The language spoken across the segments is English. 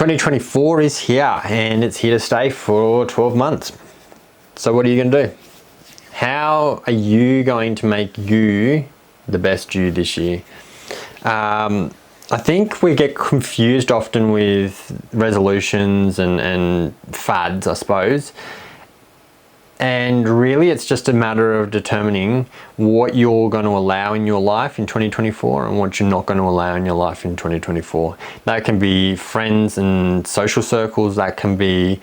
2024 is here and it's here to stay for 12 months. So what are you going to do? How are you going to make you the best you this year? I think we get confused often with resolutions and fads, I suppose. And really it's just a matter of determining what you're going to allow in your life in 2024 and what you're not going to allow in your life in 2024. That can be friends and social circles, that can be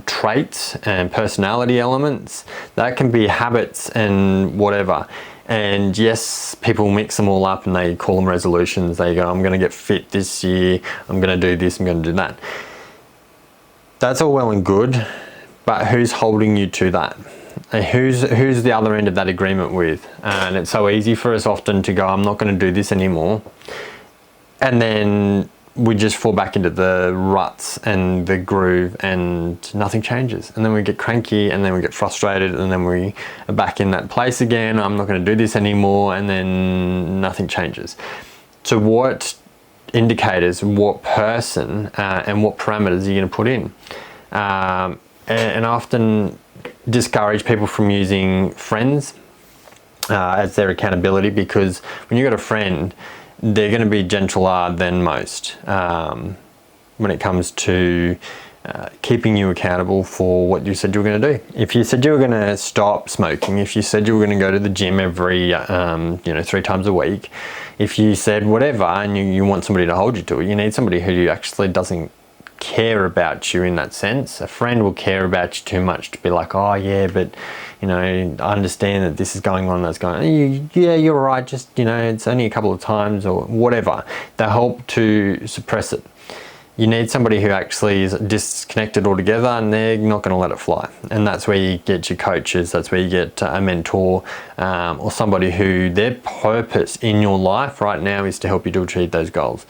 traits and personality elements, that can be habits and whatever. And yes, people mix them all up and they call them resolutions. They go, I'm going to get fit this year, I'm going to do this, I'm going to do that. That's all well and good. But who's holding you to that? And who's the other end of that agreement with? And it's so easy for us often to go, I'm not going to do this anymore. And then we just fall back into the ruts and the groove and nothing changes. And then we get cranky and then we get frustrated and then we are back in that place again. I'm not going to do this anymore, and then nothing changes. So what indicators, what person and what parameters are you going to put in? And I often discourage people from using friends as their accountability, because when you've got a friend, they're going to be gentler than most when it comes to keeping you accountable for what you said you were going to do. If you said you were going to stop smoking, if you said you were going to go to the gym every 3 times a week, if you said whatever and you want somebody to hold you to it, you need somebody who actually doesn't care about you in that sense. A friend will care about you too much to be like, oh yeah, but I understand that this is going on, that's going on. Yeah, you're right, just it's only a couple of times or whatever. They help to suppress it. You need somebody who actually is disconnected altogether and they're not going to let it fly. And that's where you get your coaches, that's where you get a mentor or somebody who their purpose in your life right now is to help you to achieve those goals.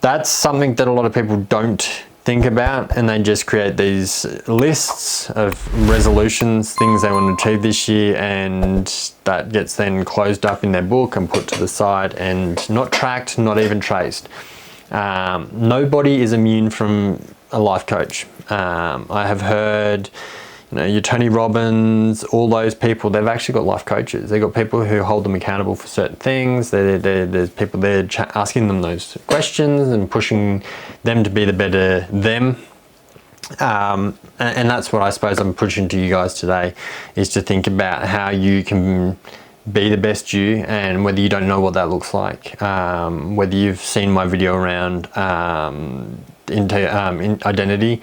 That's something that a lot of people don't think about, and they just create these lists of resolutions, things they want to achieve this year, and that gets then closed up in their book and put to the side and not tracked, not even traced. Nobody is immune from a life coach. I have heard your Tony Robbins, all those people, they've actually got life coaches. They've got people who hold them accountable for certain things. There's people there asking them those questions and pushing them to be the better them. And that's what I suppose I'm pushing to you guys today, is to think about how you can be the best you, and whether you don't know what that looks like, whether you've seen my video around identity.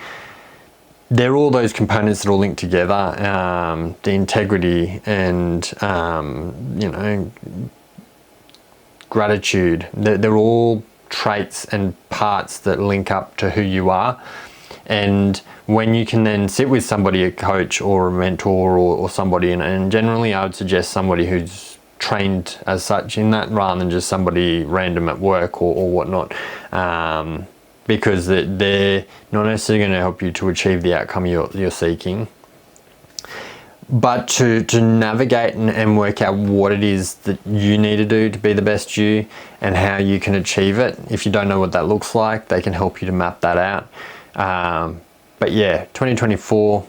They're all those components that all link together, the integrity and, gratitude. They're all traits and parts that link up to who you are. And when you can then sit with somebody, a coach or a mentor or somebody, and generally I would suggest somebody who's trained as such in that, rather than just somebody random at work or whatnot. Because they're not necessarily going to help you to achieve the outcome you're seeking. But to navigate and work out what it is that you need to do to be the best you and how you can achieve it. If you don't know what that looks like, they can help you to map that out. But yeah, 2024,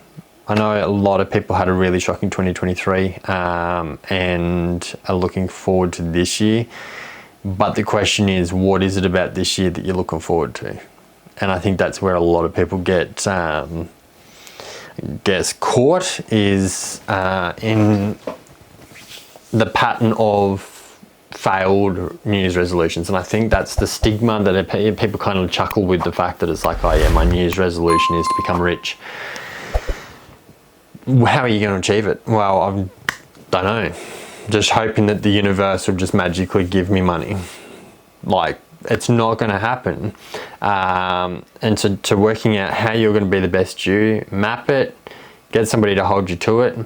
I know a lot of people had a really shocking 2023 and are looking forward to this year. But the question is, what is it about this year that you're looking forward to? And I think that's where a lot of people gets caught, is in the pattern of failed New Year's resolutions. And I think that's the stigma that people kind of chuckle with, the fact that it's like, oh yeah, my New Year's resolution is to become rich. How are you going to achieve it? Well, I don't know. Just hoping that the universe will just magically give me money. Like, it's not going to happen. And to working out how you're going to be the best you, map it, get somebody to hold you to it,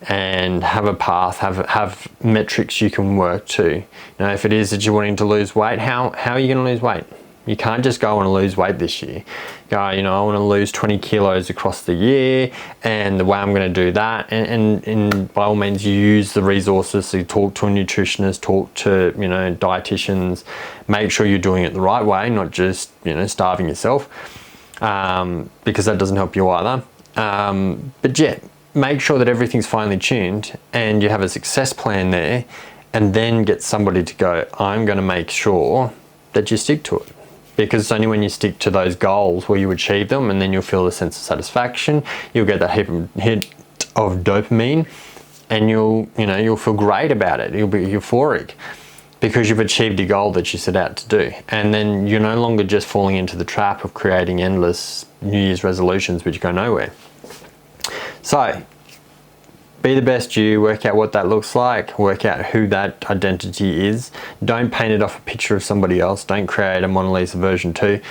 and have a path, have metrics you can work to. If it is that you're wanting to lose weight, how are you going to lose weight? You can't just go and lose weight this year. Go, you know, I want to lose 20 kilos across the year, and the way I'm going to do that, and by all means, you use the resources. So you talk to a nutritionist, talk to, you know, dietitians, make sure you're doing it the right way, not just, you know, starving yourself, because that doesn't help you either. But yeah, make sure that everything's finely tuned and you have a success plan there, and then get somebody to go, I'm going to make sure that you stick to it. Because it's only when you stick to those goals where you achieve them, and then you'll feel a sense of satisfaction, you'll get that hit of dopamine, and you'll feel great about it. You'll be euphoric because you've achieved a goal that you set out to do. And then you're no longer just falling into the trap of creating endless New Year's resolutions which go nowhere. So be the best you, work out what that looks like, work out who that identity is. Don't paint it off a picture of somebody else. Don't create a Mona Lisa version 2.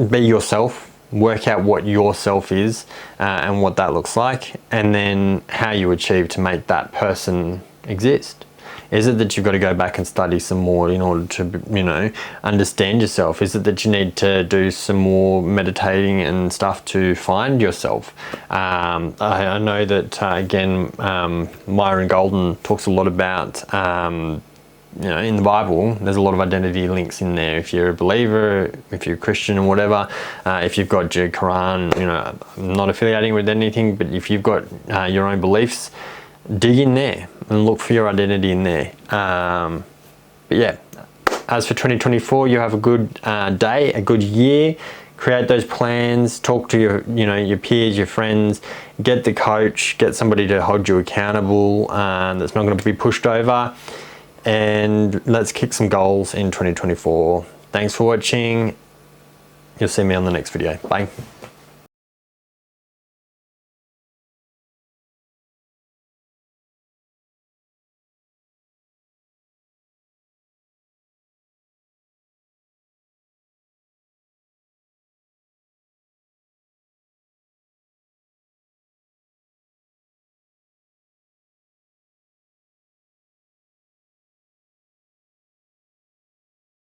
Be yourself. Work out what yourself is and what that looks like, and then how you achieve to make that person exist. Is it that you've got to go back and study some more in order to, you know, understand yourself? Is it that you need to do some more meditating and stuff to find yourself? I know that, again, Myron Golden talks a lot about, you know, in the Bible, there's a lot of identity links in there. If you're a believer, if you're a Christian or whatever, if you've got your Quran, you know, I'm not affiliating with anything, but if you've got your own beliefs, dig in there and look for your identity in there. But yeah, as for 2024, you have a good day, a good year. Create those plans, talk to your peers, your friends, get the coach, get somebody to hold you accountable that's not going to be pushed over, and let's kick some goals in 2024. Thanks for watching. You'll see me on the next video. Bye.